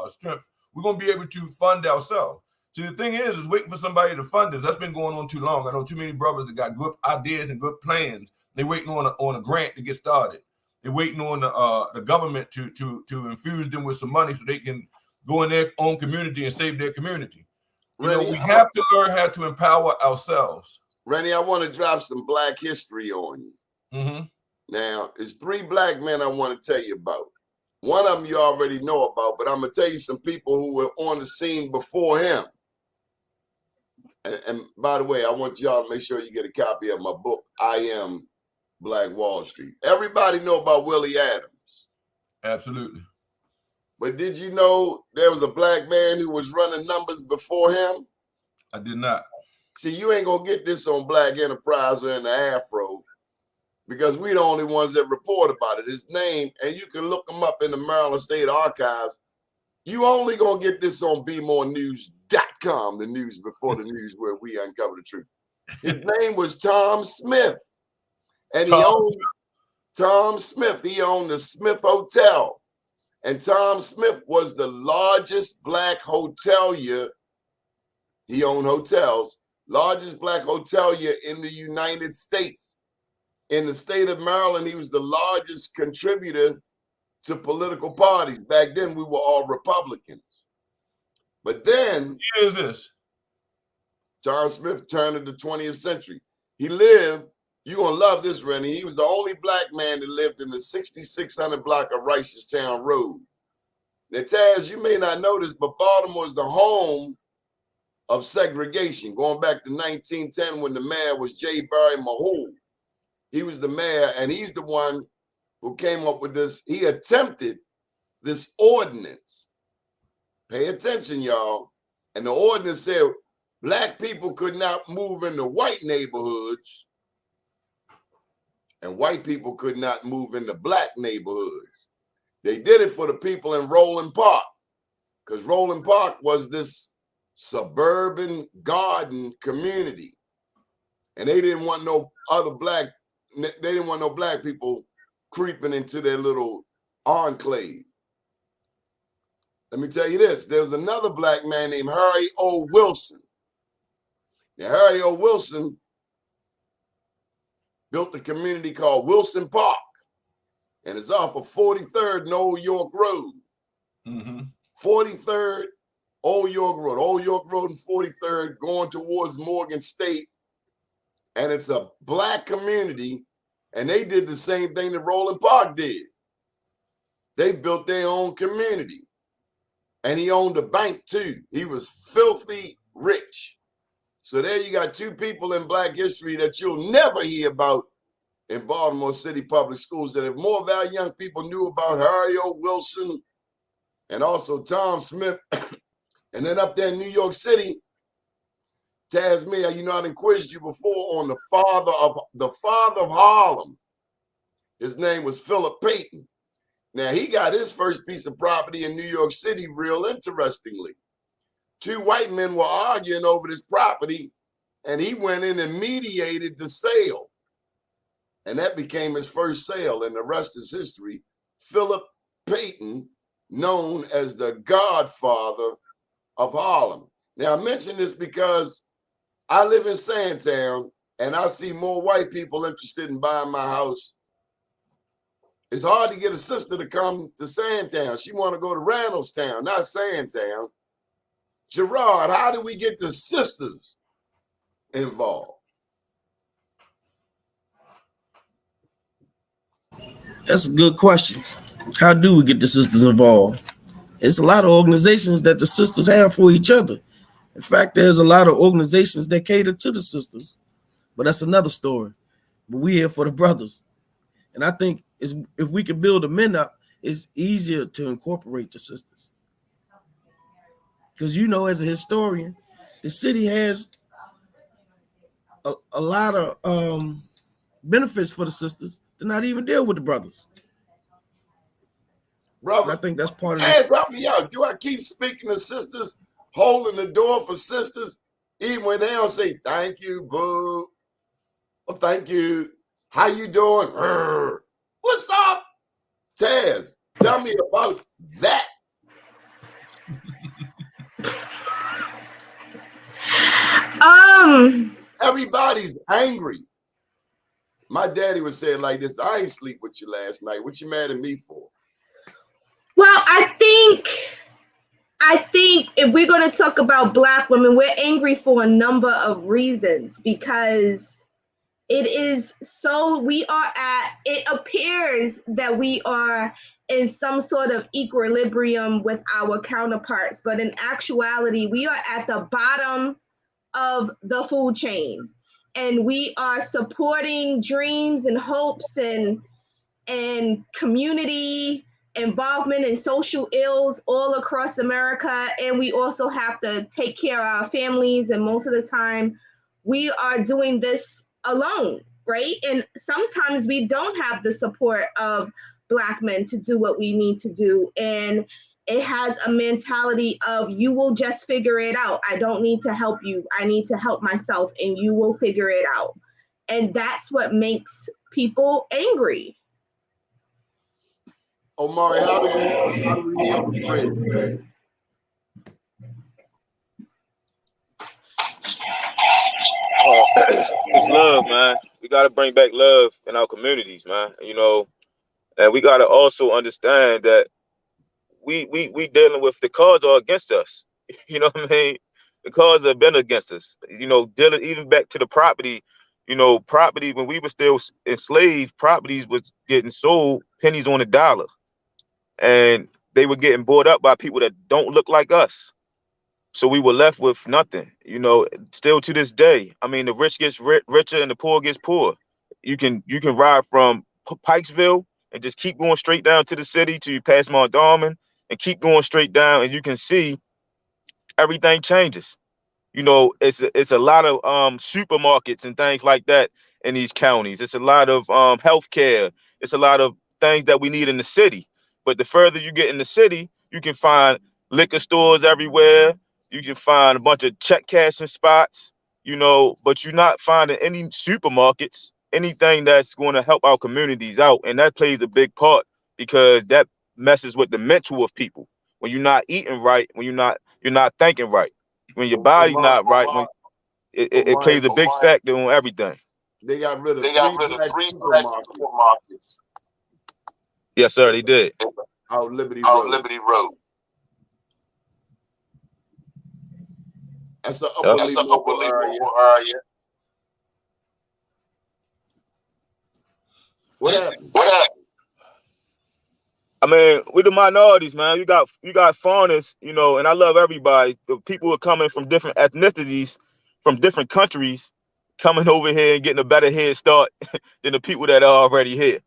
strength. We're gonna be able to fund ourselves. See, the thing is waiting for somebody to fund us. That's been going on too long. I know too many brothers that got good ideas and good plans. They're waiting on a grant to get started. They're waiting on the government to infuse them with some money so they can go in their own community and save their community. Renny, we have to learn how to empower ourselves. Renny, I want to drop some Black history on you. Mm-hmm. Now, there's 3 Black men I want to tell you about. One of them you already know about, but I'm going to tell you some people who were on the scene before him. And by the way, I want y'all to make sure you get a copy of my book, I Am Black Wall Street. Everybody know about Willie Adams. Absolutely. But did you know there was a Black man who was running numbers before him? I did not. See, you ain't going to get this on Black Enterprise or in the Afro because we the only ones that report about it. His name, and you can look him up in the Maryland State Archives. You only going to get this on BeMoreNews.com, the news before the news where we uncover the truth. His name was Tom Smith. And he owned Tom Smith. He owned the Smith Hotel. And Tom Smith was the largest Black hotelier. He owned hotels, largest Black hotelier in the United States. In the state of Maryland, he was the largest contributor to political parties. Back then, we were all Republicans. But then, what year is this? Tom Smith turned of the 20th century. He lived, you're going to love this, Renny. He was the only Black man that lived in the 6600 block of Reisterstown Road. Now, Taz, you may not know this, but Baltimore is the home of segregation, going back to 1910 when the mayor was J. Barry Mahou. He was the mayor, and he's the one who came up with this. He attempted this ordinance. Pay attention, y'all. And the ordinance said Black people could not move into white neighborhoods, and white people could not move into Black neighborhoods. They did it for the people in Roland Park, because Roland Park was this suburban garden community, and they didn't want no Black people creeping into their little enclave. Let me tell you this. There was another Black man named Harry O. Wilson. Now, Harry O. Wilson built a community called Wilson Park, and it's off of 43rd and Old York Road. 43rd, Old York Road. Old York Road and 43rd going towards Morgan State. And it's a Black community, and they did the same thing that Roland Park did. They built their own community. And he owned a bank too. He was filthy rich. So there you got 2 people in Black history that you'll never hear about in Baltimore City Public Schools, that if more of our young people knew about Harry O. Wilson and also Tom Smith, and then up there in New York City, Tasemere, you know, I done quizzed you before on the father of Harlem. His name was Philip Payton. Now, he got his first piece of property in New York City, real interestingly. 2 white men were arguing over this property, and he went in and mediated the sale. And that became his first sale, and the rest is history. Philip Payton, known as the Godfather of Harlem. Now, I mention this because I live in Sandtown, and I see more white people interested in buying my house. It's hard to get a sister to come to Sandtown. She want to go to Randallstown, not Sandtown. Gerard, how do we get the sisters involved? That's a good question. How do we get the sisters involved? It's a lot of organizations that the sisters have for each other. In fact, there's a lot of organizations that cater to the sisters, but that's another story. But we here for the brothers. And I think if we can build the men up, it's easier to incorporate the sisters. Because, you know, as a historian, the city has a lot of benefits for the sisters to not even deal with the brothers. Brother, and I think that's part of it. Help me out. Do I keep speaking to sisters, holding the door for sisters, even when they don't say thank you, boo, or thank you, how you doing? What's up? Taz, tell me about that. Everybody's angry. My daddy would say it like this: I ain't sleep with you last night. What you mad at me for? Well, I think if we're going to talk about Black women, we're angry for a number of reasons, because it appears that we are in some sort of equilibrium with our counterparts, but in actuality, we are at the bottom of the food chain, and we are supporting dreams and hopes and community involvement in social ills all across America. And we also have to take care of our families, and most of the time we are doing this alone, right? And sometimes we don't have the support of Black men to do what we need to do, and it has a mentality of, you will just figure it out. I don't need to help you. I need to help myself, and you will figure it out. And that's what makes people angry. Omari, how do we help the friends? It's love, man. We got to bring back love in our communities, man. You know, and we got to also understand that we dealing with the cards are against us. You know what I mean? The cards have been against us. You know, dealing even back to the property. You know, property when we were still enslaved, properties was getting sold pennies on the dollar, and they were getting bought up by people that don't look like us. So we were left with nothing, you know, still to this day. I mean, the rich gets richer and the poor gets poor. You can ride from Pikesville and just keep going straight down to the city till you pass Mount Darman and keep going straight down, and you can see everything changes. You know, it's a lot of supermarkets and things like that in these counties. It's a lot of healthcare. It's a lot of things that we need in the city. But the further you get in the city, you can find liquor stores everywhere. You can find a bunch of check cashing spots, you know, but you're not finding any supermarkets, anything that's going to help our communities out. And that plays a big part, because that messes with the mental of people. When you're not eating right, when you're not thinking right, when your body's not right, when it plays a big factor on everything. They got rid of three black supermarkets. Yes, sir, they did. Out Liberty Road. That's the upper Legal area. What happened? I mean, with the minorities, man, you got foreigners, you know, and I love everybody. The people who are coming from different ethnicities, from different countries, coming over here and getting a better head start than the people that are already here.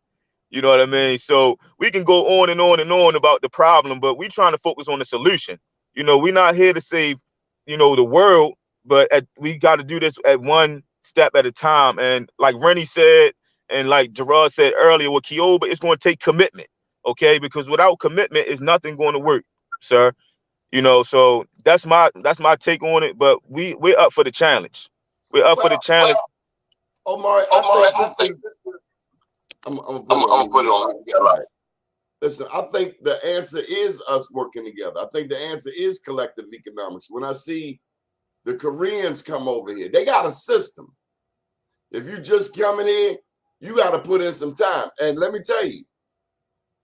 You know what I mean? So we can go on and on and on about the problem, but we're trying to focus on the solution. You know, we're not here to save, you know, the world, but we got to do this at one step at a time. And like Renny said, and like Gerard said earlier with KIOBA, it's going to take commitment. Okay, because without commitment, is nothing going to work, sir. You know, so that's my take on it. But we're up for the challenge. We're up for the challenge. Omari, I think I'm gonna put it on. Yeah, right. Listen, I think the answer is us working together. I think the answer is collective economics. When I see the Koreans come over here, they got a system. If you just coming in, you got to put in some time. And let me tell you,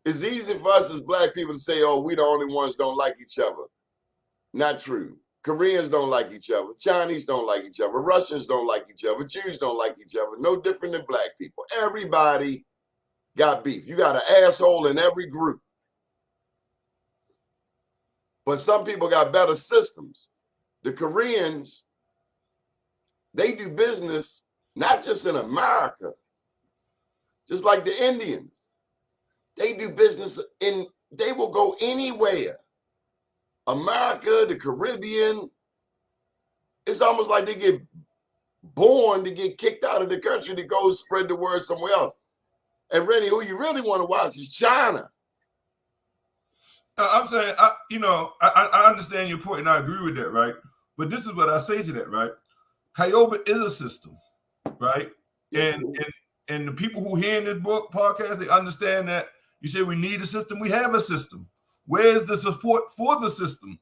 it's easy for us as Black people to say, oh, we the only ones don't like each other. Not true. Koreans don't like each other. Chinese don't like each other. Russians don't like each other. Jews don't like each other. No different than Black people. Everybody got beef. You got an asshole in every group. But some people got better systems. The Koreans, they do business not just in America, just like the Indians. They do business they will go anywhere. America, the Caribbean, it's almost like they get born to get kicked out of the country to go spread the word somewhere else. And Renny, who you really want to watch is China. I'm saying, I understand your point, and I agree with that, right? But this is what I say to that, right? KIOBA is a system, right? Yes, and the people who hear in this podcast, they understand that you say we need a system. We have a system. Where's the support for the system?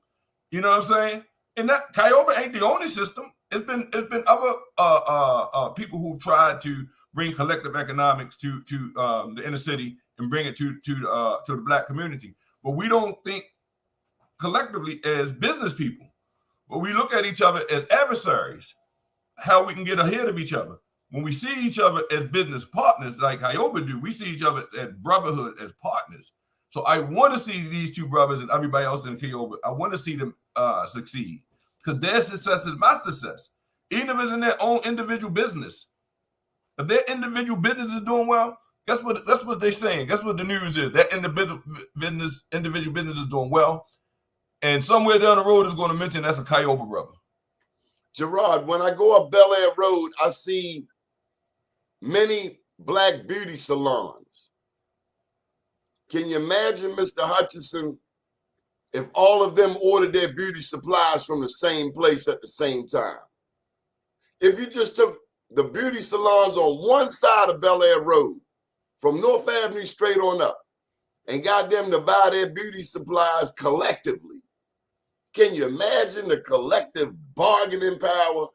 You know what I'm saying? And that KIOBA ain't the only system. It's been other people who've tried to bring collective economics to the inner city and bring it to the Black community. But we don't think collectively as business people. But we look at each other as adversaries, how we can get ahead of each other. When we see each other as business partners, like KIOBA do, we see each other as brotherhood, as partners. So I want to see these two brothers and everybody else in KIOBA. I want to see them succeed, because their success is my success. Even if it's in their own individual business. If their individual business is doing well, that's what they're saying. That's what the news is. That individual business is doing well. And somewhere down the road is going to mention that's a KIOBA brother. Gerard, when I go up Bel Air Road, I see many Black beauty salons. Can you imagine, Mr. Hutchinson, if all of them ordered their beauty supplies from the same place at the same time? If you just took the beauty salons on one side of Bel Air Road, from North Avenue straight on up, and got them to buy their beauty supplies collectively, can you imagine the collective bargaining power?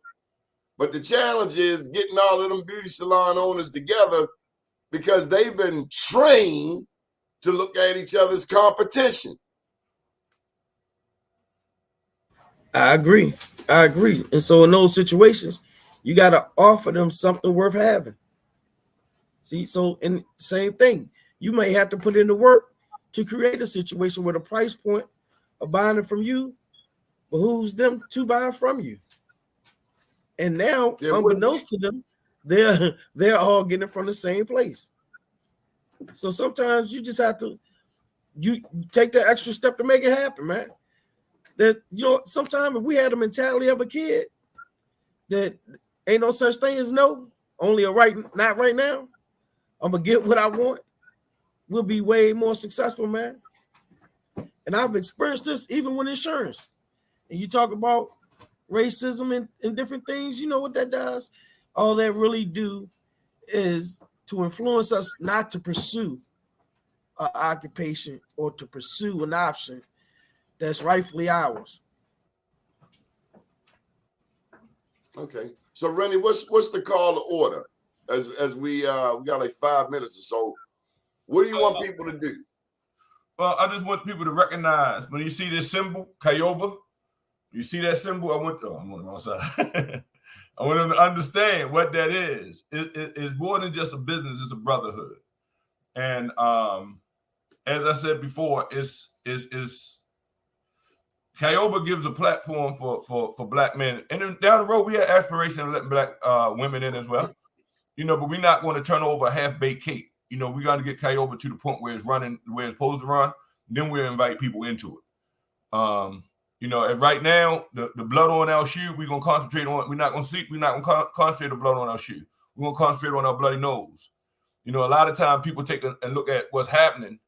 But the challenge is getting all of them beauty salon owners together, because they've been trained to look at each other's competition. I agree. And so in those situations, you got to offer them something worth having. See, so in same thing, you may have to put in the work to create a situation where the price point of buying it from you behooves them to buy from you. And now, unbeknownst to them, they're all getting it from the same place. So sometimes you just have to take the extra step to make it happen, man. That, sometimes if we had the mentality of a kid that ain't no such thing as no, only a not right now, I'm gonna get what I want, we'll be way more successful, man. And I've experienced this even with insurance. And you talk about racism and different things, you know what that does? All that really do is to influence us not to pursue an occupation or to pursue an option that's rightfully ours. Okay. So Renny, what's the call to order? As we got like 5 minutes or so. What do you want people to do? Well, I just want people to recognize when you see this symbol, KIOBA, you see that symbol. I'm on the wrong side. I want them to understand what that is. It's more than just a business; it's a brotherhood. And as I said before, is KIOBA gives a platform for Black men. And then down the road, we have aspiration of letting Black women in as well. But we're not going to turn over a half-baked cake. We got to get KIOBA to the point where it's running where it's supposed to run. Then we'll invite people into it. And right now, the blood on our shoe, we're gonna concentrate on. We're not gonna concentrate the blood on our shoe. We're gonna concentrate on our bloody nose. A lot of times people take and look at what's happening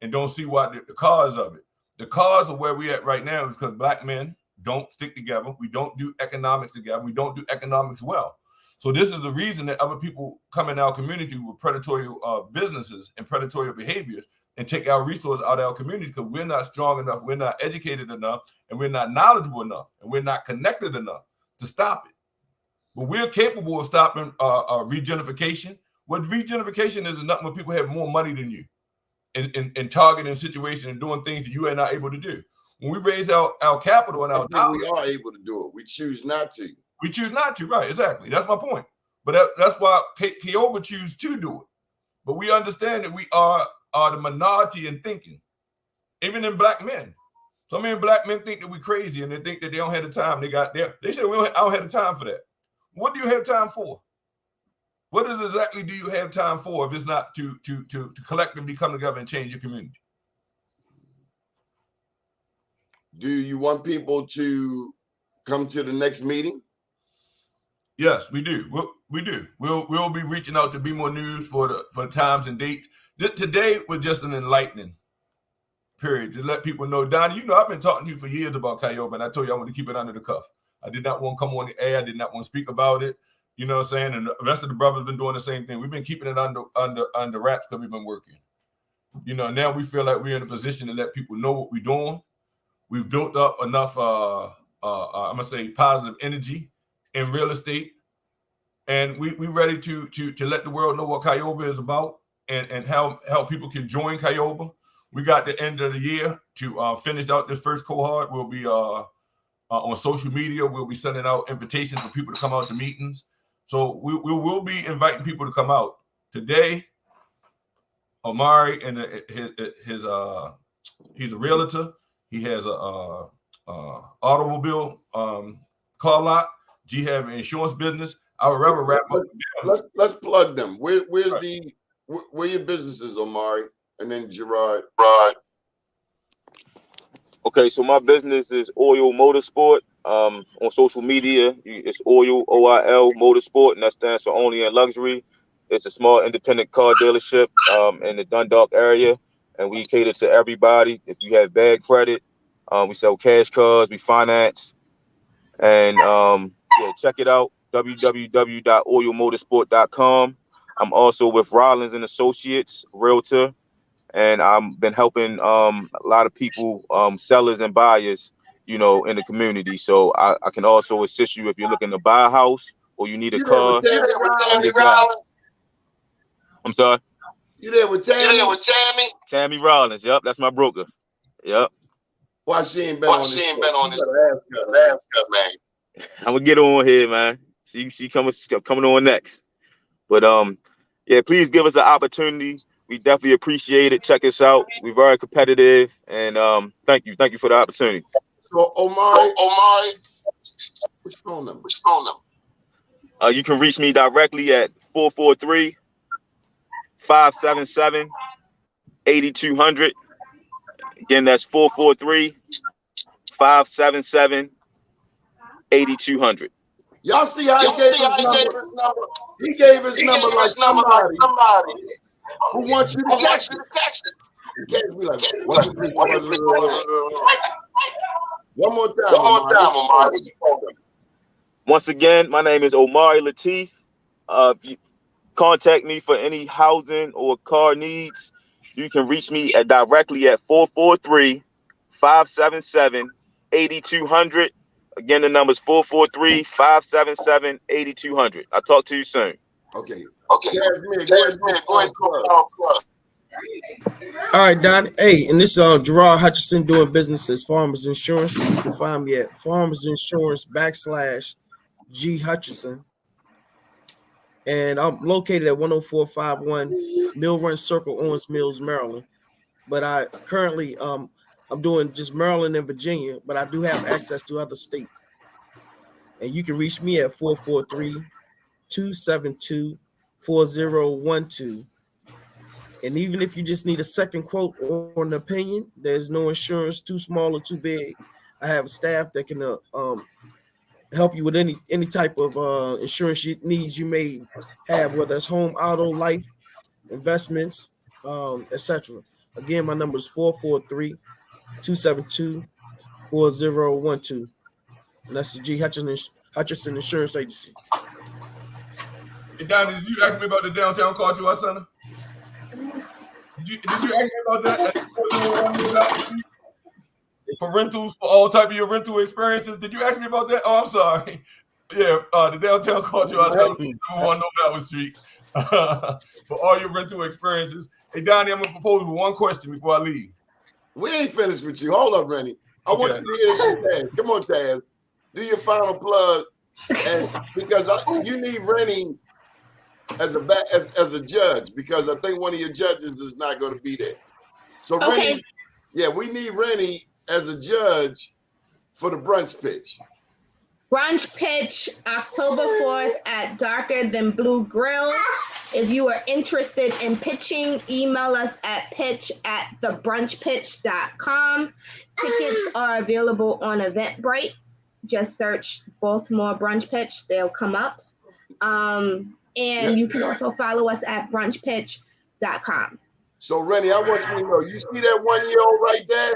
and don't see what the cause of it. The cause of where we at right now is because Black men don't stick together. We don't do economics together. We don't do economics well. So this is the reason that other people come in our community with predatory businesses and predatory behaviors and take our resources out of our community, because we're not strong enough, we're not educated enough, and we're not knowledgeable enough, and we're not connected enough to stop it. But we're capable of stopping regentrification. What regentrification is nothing but people have more money than you and targeting situations and doing things that you are not able to do. When we raise our capital and our dollars, we are able to do it. We choose not to. We choose not to, right? Exactly. That's my point. But that's why KIOBA choose to do it. But we understand that we are the minority in thinking, even in Black men. So many black men think that we crazy and they think that they don't have the time. They said I don't have the time for that. What do you have time for? What exactly do you have time for if it's not to collectively come together and change your community? Do you want people to come to the next meeting? Yes, we do. We do. We'll be reaching out to Be More News for the times and dates. Today was just an enlightening period to let people know. Donnie, I've been talking to you for years about KIOBA, and I told you I want to keep it under the cuff. I did not want to come on the air. I did not want to speak about it. You know what I'm saying? And the rest of the brothers have been doing the same thing. We've been keeping it under wraps because we've been working. Now we feel like we're in a position to let people know what we're doing. We've built up enough, I'm gonna say, positive energy in real estate, and we're ready to let the world know what KIOBA is about and how people can join KIOBA. We got the end of the year to finish out this first cohort. We'll be on social media. We'll be sending out invitations for people to come out to meetings. So we will be inviting people to come out. Today, Omari and he's a realtor. He has a automobile car lot. G have an insurance business. I would rather wrap up. Let's plug them. Where your businesses, Omari, and then Gerard. Okay, so my business is Oil Motorsport. On social media, it's Oil, OIL Motorsport, and that stands for Only in Luxury. It's a small independent car dealership in the Dundalk area, and we cater to everybody. If you have bad credit, we sell cash cars, we finance, and check it out, www.oilmotorsport.com. I'm also with Rollins and Associates, Realtor, and I've been helping a lot of people, sellers and buyers, in the community. So I can also assist you if you're looking to buy a house or you need a car. I'm sorry? You there with Tammy? Tammy Rollins, yep, that's my broker. Yep. Why she ain't been on this? Ask her, man. I'm gonna get on here, man. She coming on next. But please give us an opportunity. We definitely appreciate it. Check us out. We're very competitive, and thank you for the opportunity. So Omari, which phone number? You can reach me directly at 443-577-8200. Again, that's 443-577-8200. Y'all see how he gave his number? He gave his number like somebody who wants you to text it. You can't be like, one more time, Omari. Once again, my name is Omari Latif. If you contact me for any housing or car needs, you can reach me directly at 443-577-8200. Again, the number is 443-577-8200. I'll talk to you soon. Okay. Tasemere, go ahead. All right, Don. Hey, and this is Gerard Hutchinson doing business as Farmers Insurance. You can find me at Farmers Insurance /G Hutchinson. And I'm located at 10451 Mill Run Circle, Owens Mills, Maryland. But I currently I'm doing just Maryland and Virginia, but I do have access to other states. And you can reach me at 443-272-4012. And even if you just need a second quote or an opinion, there's no insurance too small or too big. I have a staff that can help you with any type of insurance needs you may have, whether it's home, auto, life, investments, etc. Again, my number is 443-272-4012. And that's the G Hutchinson Insurance Agency. Hey, Donnie, did you ask me about the downtown car to our center? Did you ask me about that? For rentals, for all type of your rental experiences. Did you ask me about that? Oh, I'm sorry. Yeah, the downtown car to our center on November Street. For all your rental experiences. Hey, Donnie, I'm going to propose one question before I leave. We ain't finished with you. Hold up, Renny. I want you to hear this from Taz. Come on, Taz. Do your final plug. And because you need Renny as a judge, because I think one of your judges is not going to be there. So Renny, we need Renny as a judge for the brunch pitch? Brunch pitch October 4th at Darker Than Blue Grill. If you are interested in pitching, email us at pitch@thebrunchpitch.com. Tickets are available on Eventbrite. Just search Baltimore Brunch Pitch. They'll come up. And you can also follow us at brunchpitch.com. So, Renny, I want you to know, you see that 1-year-old right there?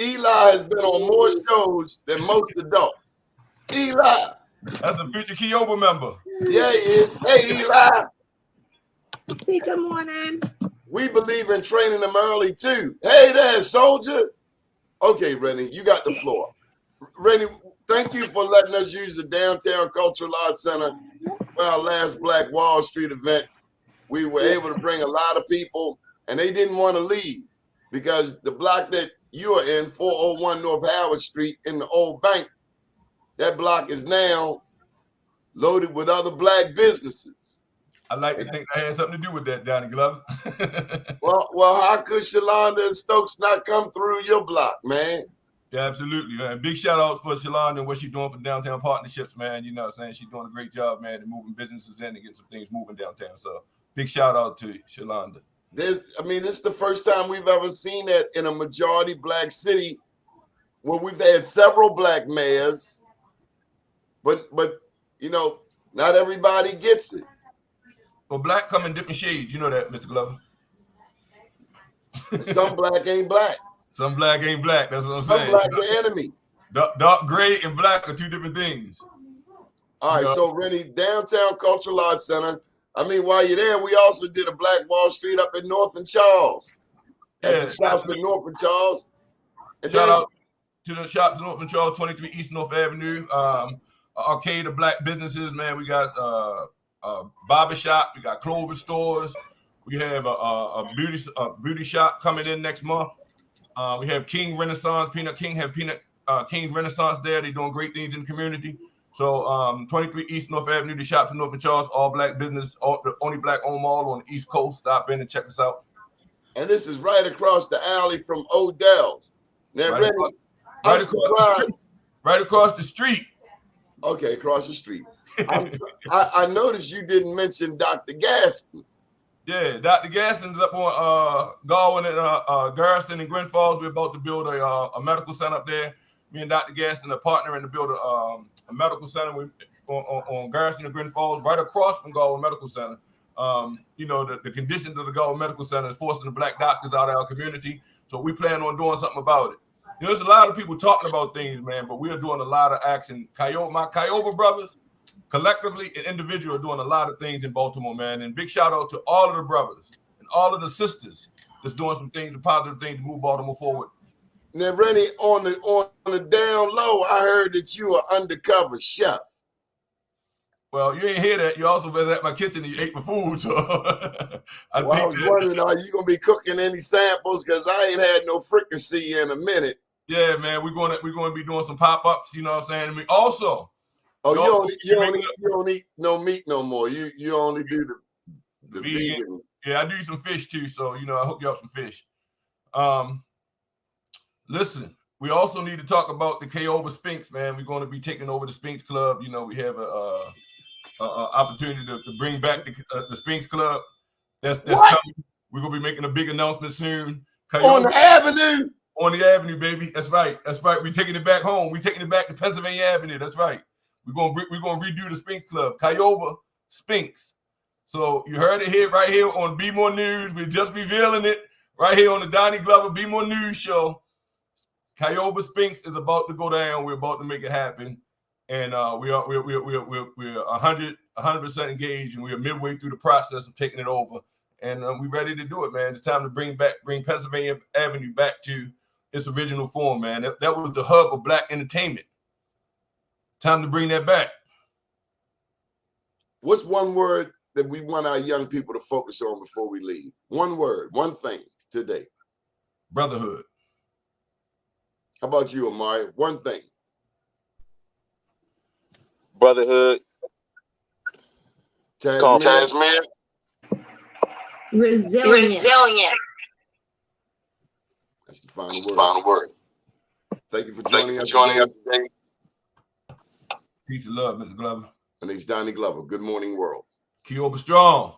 Eli has been on more shows than most adults. Eli. That's a future KIOBA member. Yeah, he is. Hey, Eli. Say good morning. We believe in training them early, too. Hey there, soldier. Okay, Renny, you got the floor. Renny, thank you for letting us use the Downtown Cultural Arts Center for our last Black Wall Street event. We were able to bring a lot of people, and they didn't want to leave because the block that you are in, 401 North Howard Street in the old bank, that block is now loaded with other Black businesses. I like to think I had something to do with that, Donnie Glover. well, how could Shalonda and Stokes not come through your block, man? Yeah, absolutely, man. Big shout out for Shalonda and what she's doing for downtown partnerships, man. You know what I'm saying? She's doing a great job, man, and moving businesses in and getting some things moving downtown. So big shout out to Shalonda. This is the first time we've ever seen that in a majority Black city where we've had several Black mayors, but you know, not everybody gets it. Well, Black come in different shades. You know that, Mr. Glover. Some Black ain't Black. Some Black ain't Black. That's what I'm Some saying. Black the enemy. Dark gray and Black are two different things. All right, so Renny, Downtown Cultural Arts Center. I mean, while you're there, we also did a Black Wall Street up in North and Charles. At the shops in North and Charles. And shout out to the shops in North and Charles, 23 East North Avenue. Arcade of Black businesses, man. We got barber shop. We got clothing stores. We have a beauty shop coming in next month. We have King Renaissance, King Renaissance there. They're doing great things in the community. So 23 East North Avenue, the shops in North and Charles, all Black business, the only Black owned mall on the East Coast. Stop in and check us out. And this is right across the alley from Odell's. Now, right across the street. Okay, across the street. I noticed you didn't mention Dr. Gaston. Yeah, Dr. Gaston's up on Galwin and Garrison and Grand Falls. We're about to build a medical center up there. Me and Dr. Gaston are partnering to build a medical center on Garrison and Grand Falls, right across from Galwin Medical Center. You know, the conditions of the Galwin Medical Center is forcing the Black doctors out of our community. So we plan on doing something about it. You know, there's a lot of people talking about things, man, but we are doing a lot of action. My KIOBA brothers, collectively and individually, are doing a lot of things in Baltimore, man. And big shout out to all of the brothers and all of the sisters that's doing some things, positive things to move Baltimore forward. Now, Renny, on the down low, I heard that you are undercover chef. Well, you ain't hear that. You also been at my kitchen and you ate my food. So I was wondering, are you gonna be cooking any samples? Because I ain't had no fricassee in a minute. Yeah, man, we're gonna be doing some pop-ups. You know what I'm saying? And we also. You don't eat no meat no more. You only do the vegan. Yeah, I do some fish too. So you know, I hook you up some fish. Listen, we also need to talk about the KIOBA Spinks, man. We're going to be taking over the Spinks Club. You know, we have a opportunity to bring back the Spinks Club. That's coming. We're gonna be making a big announcement soon. KIOBA, on the avenue. On the avenue, baby. That's right. That's right. We're taking it back home. We're taking it back to Pennsylvania Avenue. That's right. We're gonna redo the Spinks Club. KIOBA Spinks. So you heard it here, right here on Be More News. We're just revealing it right here on the Donnie Glover Be More News show. KIOBA Spinks is about to go down. We're about to make it happen, and we're 100% engaged, and we are midway through the process of taking it over, and we're ready to do it, man. It's time to bring Pennsylvania Avenue back to its original form, man. That was the hub of Black entertainment. Time to bring that back. What's one word that we want our young people to focus on before we leave? One word, one thing today. Brotherhood. How about you, Amari? One thing. Brotherhood. Tasemere. Resilient. That's the final word. Thank you for joining us today. Peace and love, Mr. Glover. My name's Donnie Glover. Good morning, world. KIOBA strong.